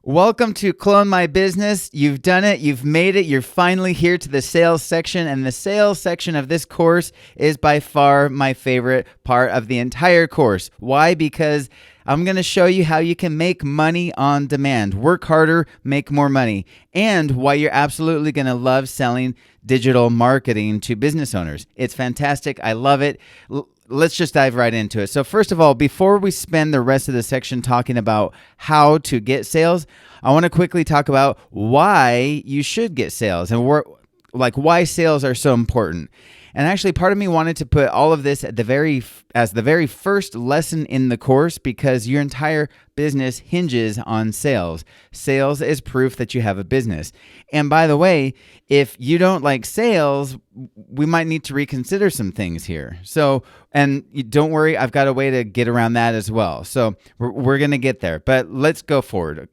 Welcome to Clone My Business. You've done it. You've made it. You're finally here to the sales section. And the sales section of this course is by far my favorite part of the entire course. Why? Because I'm going to show you how you can make money on demand. Work harder, make more money. And why you're absolutely going to love selling digital marketing to business owners. It's fantastic. I love it. Let's just dive right into it. So first of all, before we spend the rest of the section talking about how to get sales, I want to quickly talk about why you should get sales and why sales are so important. And actually, part of me wanted to put all of this at the very first lesson in the course because your entire business hinges on sales. Sales is proof that you have a business. And by the way, if you don't like sales, we might need to reconsider some things here. So, and don't worry, I've got a way to get around that as well. So we're going to get there, but let's go forward.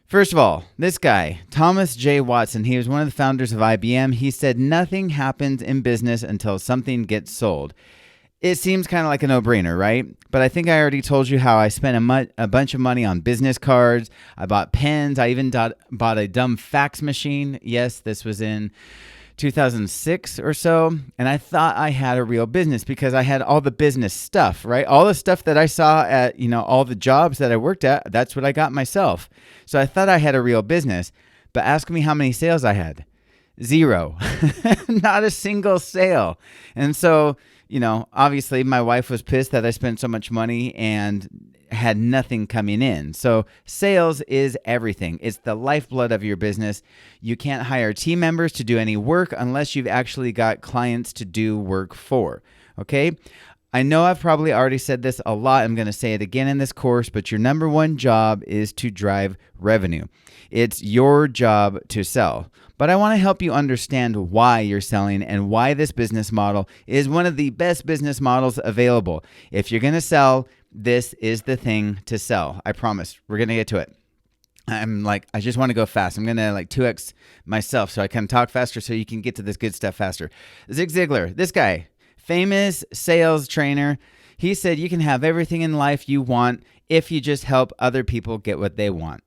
First of all, this guy, Thomas J. Watson, he was one of the founders of IBM. He said, nothing happens in business until something gets sold. It seems kind of like a no-brainer, right? But I think I already told you how I spent a bunch of money on business cards. I bought pens. I even bought a dumb fax machine. Yes, this was in 2006 or so, and I thought I had a real business because I had all the business stuff, right? All the stuff that I saw at, all the jobs that I worked at, that's what I got myself. So I thought I had a real business, but ask me how many sales I had. 0. Not a single sale. And so, obviously my wife was pissed that I spent so much money and had nothing coming in. So sales is everything. It's the lifeblood of your business. You can't hire team members to do any work unless you've actually got clients to do work for. Okay? I know I've probably already said this a lot. I'm going to say it again in this course, but your number one job is to drive revenue. It's your job to sell. But I want to help you understand why you're selling and why this business model is one of the best business models available. If you're going to sell, this is the thing to sell. I promise. We're going to get to it. I just want to go fast. I'm going to 2x myself so I can talk faster so you can get to this good stuff faster. Zig Ziglar, this guy, famous sales trainer, he said you can have everything in life you want if you just help other people get what they want.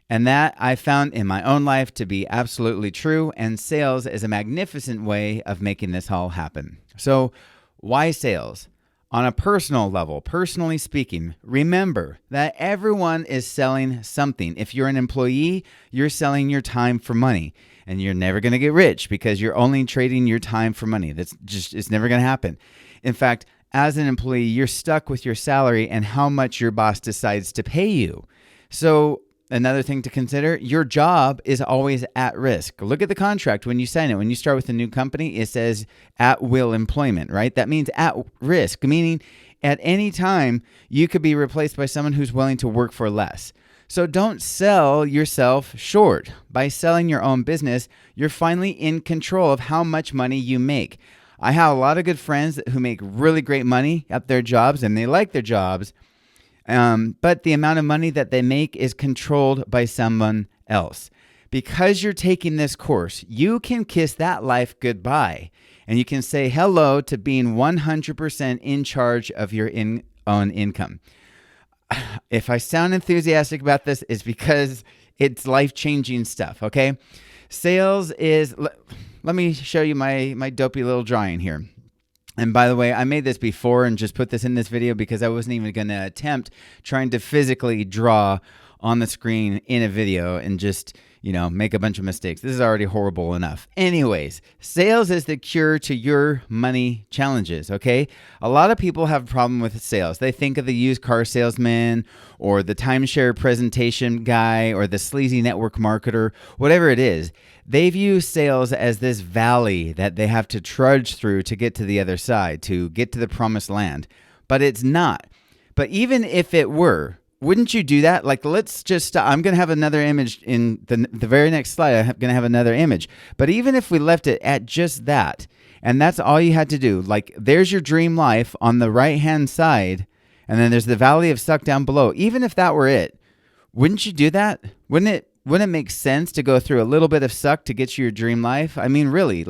And that I found in my own life to be absolutely true, and sales is a magnificent way of making this all happen. So why sales? On a personal level, personally speaking, remember that everyone is selling something. If you're an employee, you're selling your time for money, and you're never going to get rich because you're only trading your time for money. It's never going to happen. In fact, as an employee, you're stuck with your salary and how much your boss decides to pay you. So another thing to consider, your job is always at risk. Look at the contract when you sign it. When you start with a new company, it says at will employment, right? That means at risk, meaning at any time you could be replaced by someone who's willing to work for less. So don't sell yourself short. By selling your own business, you're finally in control of how much money you make. I have a lot of good friends who make really great money at their jobs and they like their jobs. But the amount of money that they make is controlled by someone else. Because you're taking this course, you can kiss that life goodbye. And you can say hello to being 100% in charge of your own income. If I sound enthusiastic about this, it's because it's life-changing stuff, okay? Sales is... Let me show you my dopey little drawing here. And by the way, I made this before and just put this in this video because I wasn't even going to attempt trying to physically draw on the screen in a video and just, make a bunch of mistakes. This is already horrible enough. Anyways, sales is the cure to your money challenges, okay? A lot of people have a problem with sales. They think of the used car salesman or the timeshare presentation guy or the sleazy network marketer, whatever it is. They view sales as this valley that they have to trudge through to get to the other side, to get to the promised land. But it's not. But even if it were, wouldn't you do that? Let's just, I'm going to have another image in the very next slide. I'm going to have another image. But even if we left it at just that, and that's all you had to do, there's your dream life on the right-hand side, and then there's the valley of suck down below. Even if that were it, wouldn't you do that? Wouldn't it make sense to go through a little bit of suck to get you your dream life? I mean, really,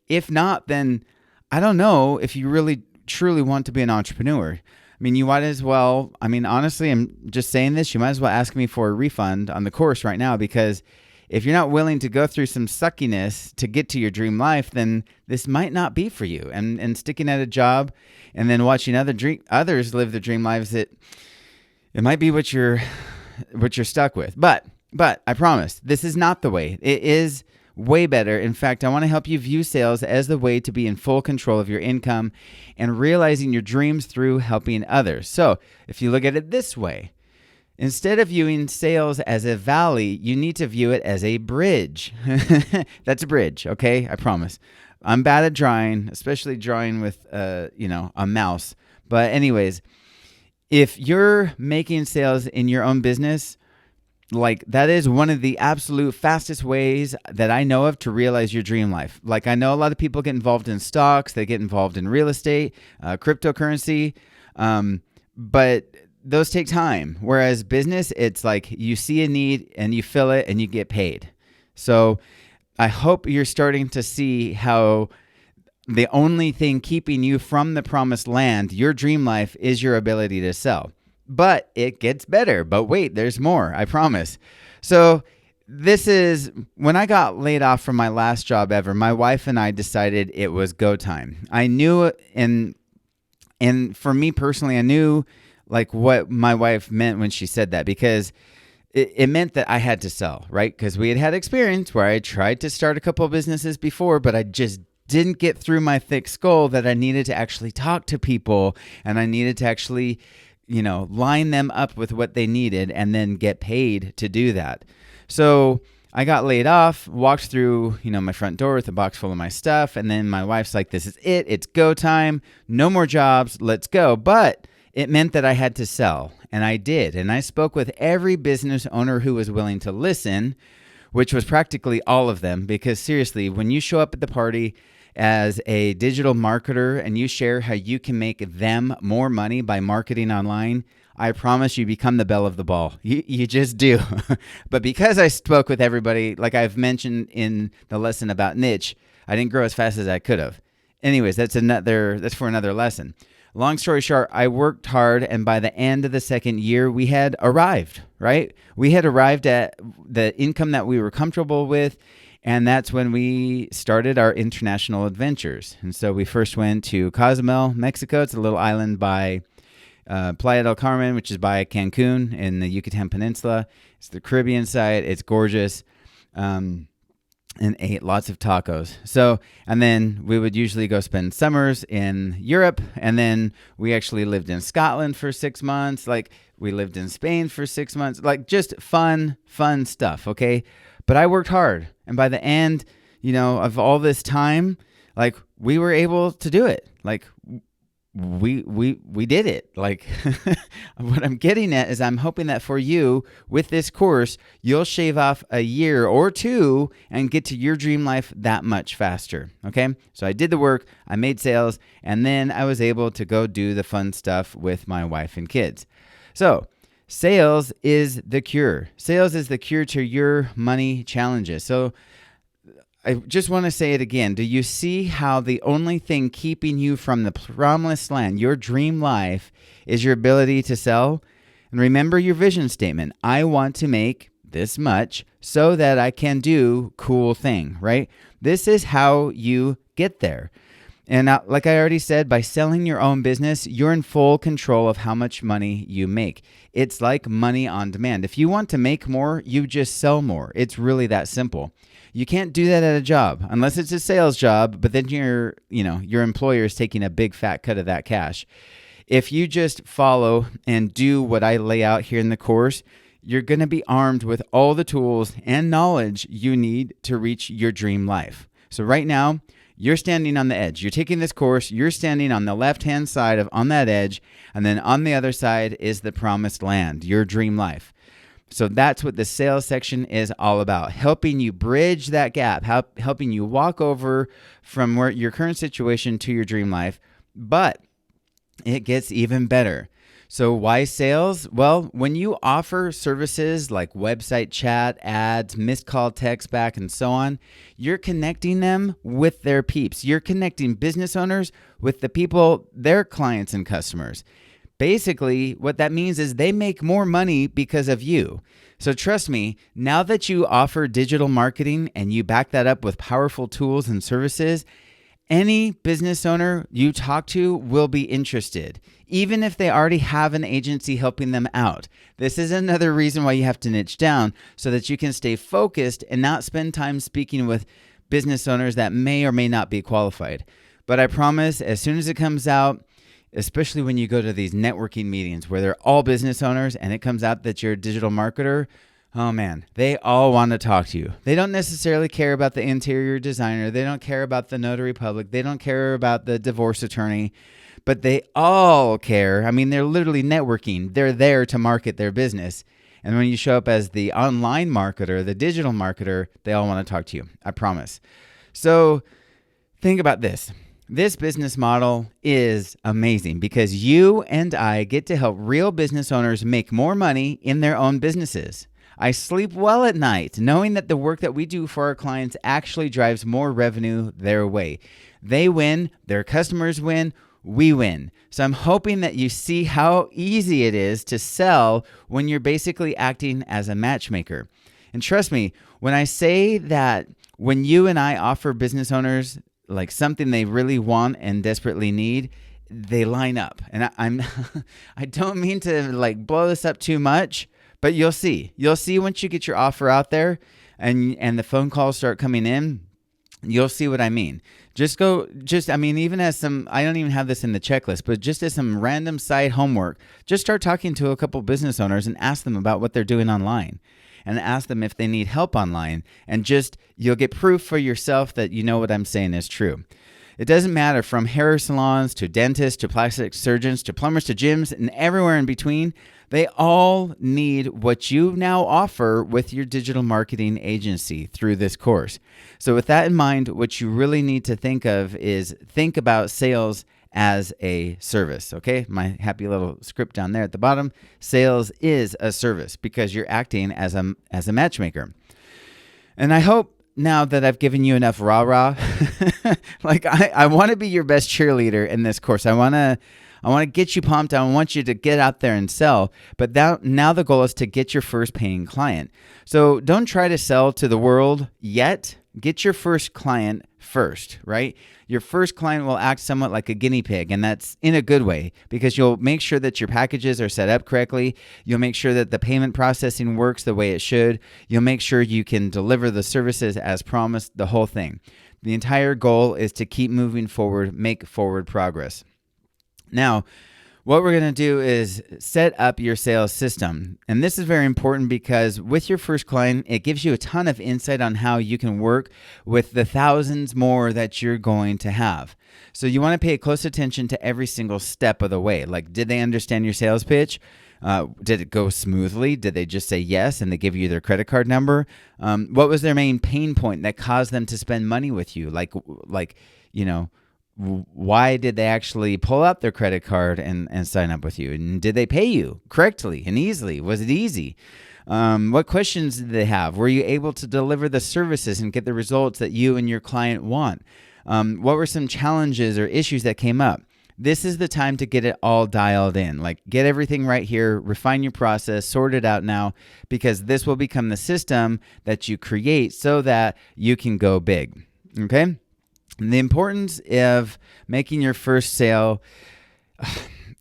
if not, then I don't know if you really truly want to be an entrepreneur. you might as well, honestly, I'm just saying this, you might as well ask me for a refund on the course right now, because if you're not willing to go through some suckiness to get to your dream life, then this might not be for you. And sticking at a job and then watching others live their dream lives, it might be what you're stuck with. But I promise, this is not the way. It is way better. In fact, I want to help you view sales as the way to be in full control of your income and realizing your dreams through helping others. So if you look at it this way, instead of viewing sales as a valley, you need to view it as a bridge. That's a bridge, okay? I promise. I'm bad at drawing, especially drawing with, a mouse. But anyways, if you're making sales in your own business, like, that is one of the absolute fastest ways that I know of to realize your dream life. Like, I know a lot of people get involved in stocks, they get involved in real estate, cryptocurrency, but those take time. Whereas business, it's like you see a need and you fill it and you get paid. So I hope you're starting to see how the only thing keeping you from the promised land, your dream life, is your ability to sell. But it gets better. But wait, there's more, I promise. So this is when I got laid off from my last job ever. My wife and I decided it was go time. I knew, and for me personally, I knew like what my wife meant when she said that, because it meant that I had to sell, right? Because we had experience where I tried to start a couple of businesses before, but I just didn't get through my thick skull that I needed to actually talk to people, and I needed to actually line them up with what they needed and then get paid to do that. So I got laid off, walked through, my front door with a box full of my stuff. And then my wife's like, this is it. It's go time. No more jobs. Let's go. But it meant that I had to sell. And I did. And I spoke with every business owner who was willing to listen, which was practically all of them. Because seriously, when you show up at the party as a digital marketer and you share how you can make them more money by marketing online, I promise you become the belle of the ball. You just do. But because I spoke with everybody, like I've mentioned in the lesson about niche, I didn't grow as fast as I could have. Anyways, that's for another lesson. Long story short, I worked hard, and by the end of the second year, we had arrived, right? We had arrived at the income that we were comfortable with. And that's when we started our international adventures. And so we first went to Cozumel, Mexico. It's a little island by Playa del Carmen, which is by Cancun in the Yucatan Peninsula. It's the Caribbean side. It's gorgeous. And ate lots of tacos. So, and then we would usually go spend summers in Europe. And then we actually lived in Scotland for 6 months. Like, we lived in Spain for 6 months. Like, just fun stuff, okay? But I worked hard. And by the end, of all this time, like, we were able to do it. Like, we did it. Like, what I'm getting at is I'm hoping that for you, with this course, you'll shave off a year or two and get to your dream life that much faster. Okay? So I did the work, I made sales, and then I was able to go do the fun stuff with my wife and kids. So sales is the cure. Sales is the cure to your money challenges. So I just want to say it again. Do you see how the only thing keeping you from the promised land, your dream life, is your ability to sell? And remember your vision statement. I want to make this much so that I can do cool thing, right? This is how you get there. And like I already said, by selling your own business, you're in full control of how much money you make. It's like money on demand. If you want to make more, you just sell more. It's really that simple. You can't do that at a job unless it's a sales job, but then your employer is taking a big fat cut of that cash. If you just follow and do what I lay out here in the course, you're going to be armed with all the tools and knowledge you need to reach your dream life. So right now, you're standing on the edge. You're taking this course. You're standing on the left-hand side on that edge. And then on the other side is the promised land, your dream life. So that's what the sales section is all about, helping you bridge that gap, helping you walk over from where your current situation to your dream life. But it gets even better. So why sales? Well, when you offer services like website chat, ads, missed call, text back, and so on, you're connecting them with their peeps. You're connecting business owners with the people, their clients and customers. Basically, what that means is they make more money because of you. So trust me, now that you offer digital marketing and you back that up with powerful tools and services, any business owner you talk to will be interested, even if they already have an agency helping them out. This is another reason why you have to niche down so that you can stay focused and not spend time speaking with business owners that may or may not be qualified. But I promise, as soon as it comes out, especially when you go to these networking meetings where they're all business owners and it comes out that you're a digital marketer, oh man, they all want to talk to you. They don't necessarily care about the interior designer. They don't care about the notary public. They don't care about the divorce attorney, but they all care. I mean, they're literally networking. They're there to market their business. And when you show up as the online marketer, the digital marketer, they all want to talk to you. I promise. So think about this. This business model is amazing because you and I get to help real business owners make more money in their own businesses. I sleep well at night knowing that the work that we do for our clients actually drives more revenue their way. They win, their customers win, we win. So I'm hoping that you see how easy it is to sell when you're basically acting as a matchmaker. And trust me, when I say that when you and I offer business owners like something they really want and desperately need, they line up. And I don't mean to like blow this up too much, but you'll see. You'll see once you get your offer out there and the phone calls start coming in, you'll see what I mean. Even as some, I don't even have this in the checklist, but just as some random side homework, just start talking to a couple business owners and ask them about what they're doing online. And ask them if they need help online, and you'll get proof for yourself that you know what I'm saying is true. It doesn't matter, from hair salons to dentists to plastic surgeons to plumbers to gyms and everywhere in between, they all need what you now offer with your digital marketing agency through this course. So with that in mind, what you really need to think about sales as a service, okay? My happy little script down there at the bottom. Sales is a service because you're acting as a matchmaker. And I hope now that I've given you enough rah-rah, like I want to be your best cheerleader in this course. I want to get you pumped. I want you to get out there and sell. But now the goal is to get your first paying client. So don't try to sell to the world yet. Get your first client first, right? Your first client will act somewhat like a guinea pig, and that's in a good way because you'll make sure that your packages are set up correctly. You'll make sure that the payment processing works the way it should. You'll make sure you can deliver the services as promised, the whole thing. The entire goal is to keep moving forward, make forward progress. Now, what we're going to do is set up your sales system. And this is very important because with your first client, it gives you a ton of insight on how you can work with the thousands more that you're going to have. So you want to pay close attention to every single step of the way. Like, did they understand your sales pitch? Did it go smoothly? Did they just say yes and they give you their credit card number? What was their main pain point that caused them to spend money with you? Why did they actually pull out their credit card and sign up with you? And did they pay you correctly and easily? Was it easy? What questions did they have? Were you able to deliver the services and get the results that you and your client want? What were some challenges or issues that came up? This is the time to get it all dialed in. Like, get everything right here, refine your process, sort it out now, because this will become the system that you create so that you can go big. Okay? The importance of making your first sale,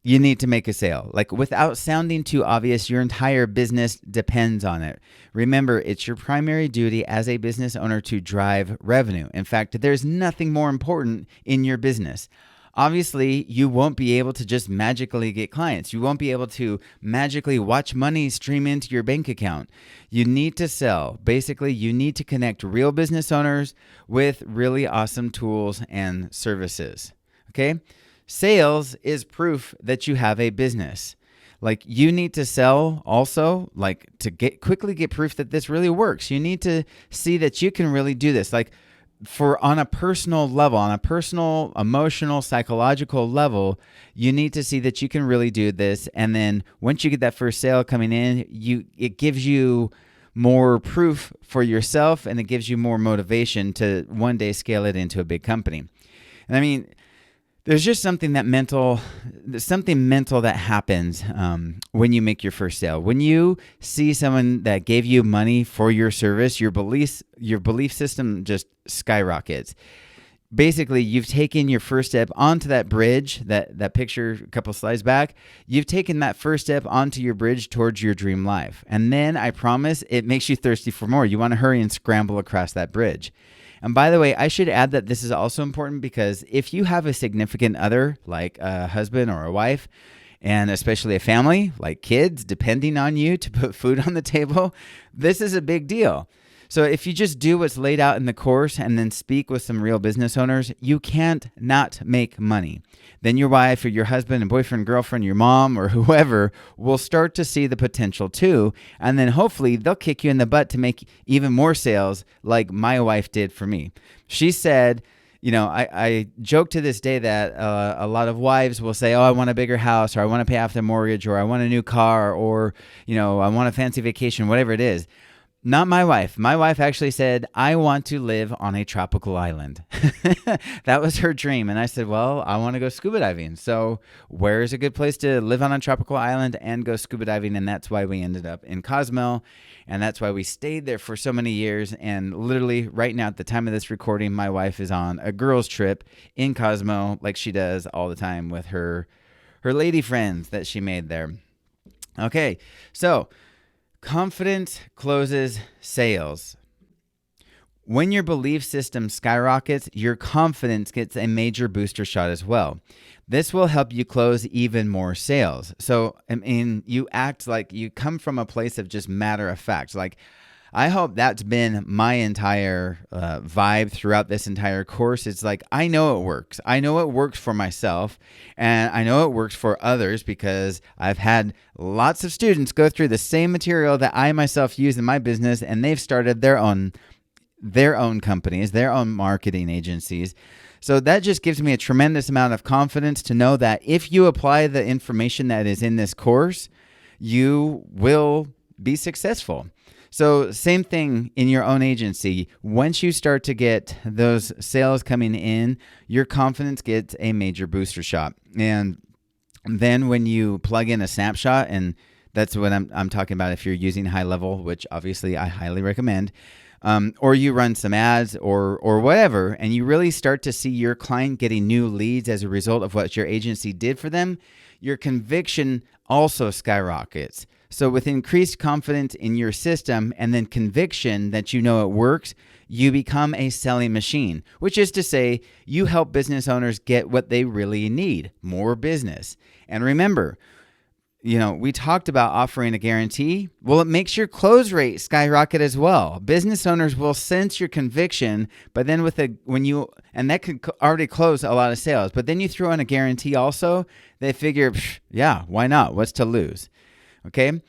you need to make a sale. Like, without sounding too obvious, your entire business depends on it. Remember, it's your primary duty as a business owner to drive revenue. In fact, there's nothing more important in your business. Obviously, you won't be able to just magically get clients. You won't be able to magically watch money stream into your bank account. You need to sell. Basically, you need to connect real business owners with really awesome tools and services. Okay? Sales is proof that you have a business. Like, you need to sell also, like, to quickly get proof that this really works. You need to see that you can really do this. Like, on a personal level, on a personal, emotional, psychological level, you need to see that you can really do this. And then once you get that first sale coming in, it gives you more proof for yourself, and it gives you more motivation to one day scale it into a big company. And I mean, There's just something mental that happens when you make your first sale. When you see someone that gave you money for your service, your belief system just skyrockets. Basically, you've taken your first step onto that bridge, that picture a couple slides back. You've taken that first step onto your bridge towards your dream life. And then I promise it makes you thirsty for more. You want to hurry and scramble across that bridge. And by the way, I should add that this is also important because if you have a significant other, like a husband or a wife, and especially a family, like kids, depending on you to put food on the table, this is a big deal. So if you just do what's laid out in the course and then speak with some real business owners, you can't not make money. Then your wife or your husband and boyfriend, girlfriend, your mom or whoever will start to see the potential too. And then hopefully they'll kick you in the butt to make even more sales like my wife did for me. She said, I joke to this day that a lot of wives will say, oh, I want a bigger house, or I want to pay off the mortgage, or I want a new car, or, I want a fancy vacation, whatever it is. Not my wife. My wife actually said, I want to live on a tropical island. That was her dream. And I said, well, I want to go scuba diving. So where is a good place to live on a tropical island and go scuba diving? And that's why we ended up in Cozumel. And that's why we stayed there for so many years. And literally right now at the time of this recording, my wife is on a girls trip in Cozumel like she does all the time with her lady friends that she made there. Okay, so confidence closes sales. When your belief system skyrockets, your confidence gets a major booster shot as well. This will help you close even more sales. So, you act like you come from a place of just matter of fact. Like, I hope that's been my entire vibe throughout this entire course. It's like, I know it works. I know it works for myself, and I know it works for others because I've had lots of students go through the same material that I myself use in my business, and they've started their own companies, their own marketing agencies. So that just gives me a tremendous amount of confidence to know that if you apply the information that is in this course, you will be successful. So same thing in your own agency. Once you start to get those sales coming in, your confidence gets a major booster shot. And then when you plug in a snapshot, and that's what I'm talking about if you're using HighLevel, which obviously I highly recommend, or you run some ads or whatever, and you really start to see your client getting new leads as a result of what your agency did for them, your conviction also skyrockets. So with increased confidence in your system and then conviction that you know it works, you become a selling machine, which is to say you help business owners get what they really need, more business. And remember, we talked about offering a guarantee. Well, it makes your close rate skyrocket as well. Business owners will sense your conviction, but then and that could already close a lot of sales. But then you throw in a guarantee also, they figure, yeah, why not? What's to lose? Okay,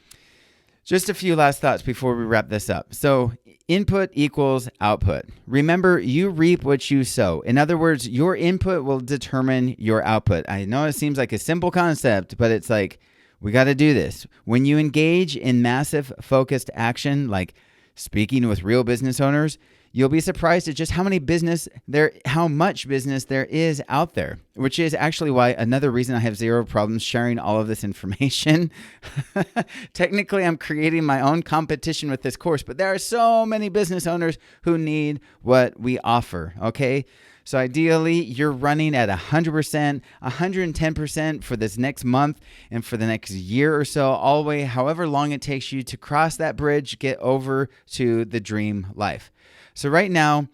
just a few last thoughts before we wrap this up. So input equals output. Remember, you reap what you sow. In other words, your input will determine your output. I know it seems like a simple concept, but it's like, we got to do this. When you engage in massive focused action, like speaking with real business owners, you'll be surprised at just how much business there is out there, which is actually why another reason I have zero problems sharing all of this information. Technically, I'm creating my own competition with this course, but there are so many business owners who need what we offer, okay? So ideally, you're running at 100%, 110% for this next month and for the next year or so, all the way, however long it takes you to cross that bridge, get over to the dream life. So right now,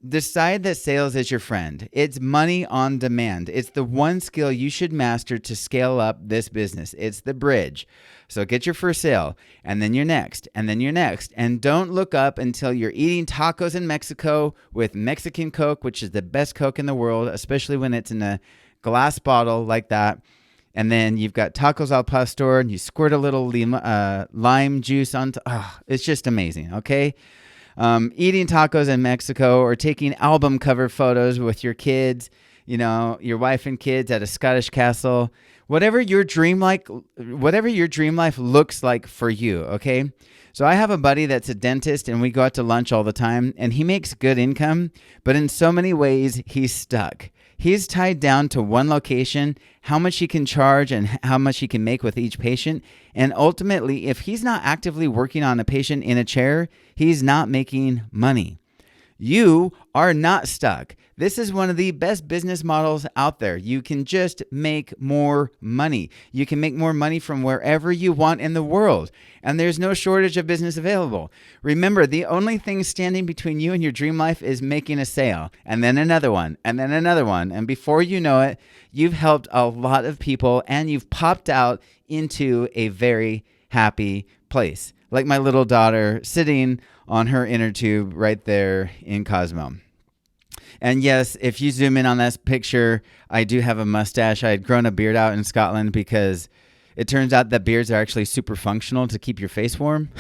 decide that sales is your friend. It's money on demand. It's the one skill you should master to scale up this business. It's the bridge. So get your first sale, and then your next, and then your next. And don't look up until you're eating tacos in Mexico with Mexican Coke, which is the best Coke in the world, especially when it's in a glass bottle like that. And then you've got tacos al pastor, and you squirt a little lime juice onto. Oh, it's just amazing, okay? Eating tacos in Mexico or taking album cover photos with your kids, your wife and kids at a Scottish castle, whatever your dream life looks like for you. Okay. So I have a buddy that's a dentist and we go out to lunch all the time and he makes good income, but in so many ways he's stuck. He's tied down to one location, how much he can charge and how much he can make with each patient. And ultimately, if he's not actively working on a patient in a chair, he's not making money. You are not stuck. This is one of the best business models out there. You can just make more money. You can make more money from wherever you want in the world. And there's no shortage of business available. Remember, the only thing standing between you and your dream life is making a sale, and then another one, and then another one. And before you know it, you've helped a lot of people and you've popped out into a very happy place. Like my little daughter sitting on her inner tube right there in Cosmo. And yes, if you zoom in on this picture, I do have a mustache. I had grown a beard out in Scotland because it turns out that beards are actually super functional to keep your face warm.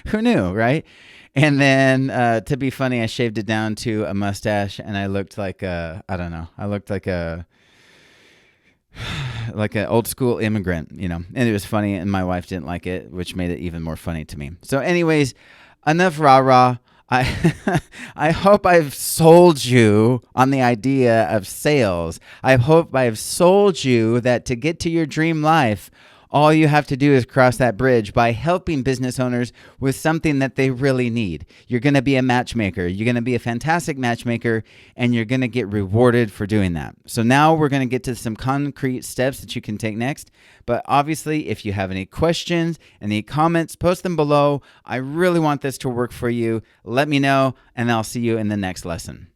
Who knew, right? And then to be funny, I shaved it down to a mustache and I looked like I looked like an old school immigrant, and it was funny and my wife didn't like it, which made it even more funny to me. So anyways, enough rah-rah. I hope I've sold you on the idea of sales. I hope I've sold you that to get to your dream life, all you have to do is cross that bridge by helping business owners with something that they really need. You're going to be a matchmaker. You're going to be a fantastic matchmaker, and you're going to get rewarded for doing that. So now we're going to get to some concrete steps that you can take next. But obviously, if you have any questions, any comments, post them below. I really want this to work for you. Let me know, and I'll see you in the next lesson.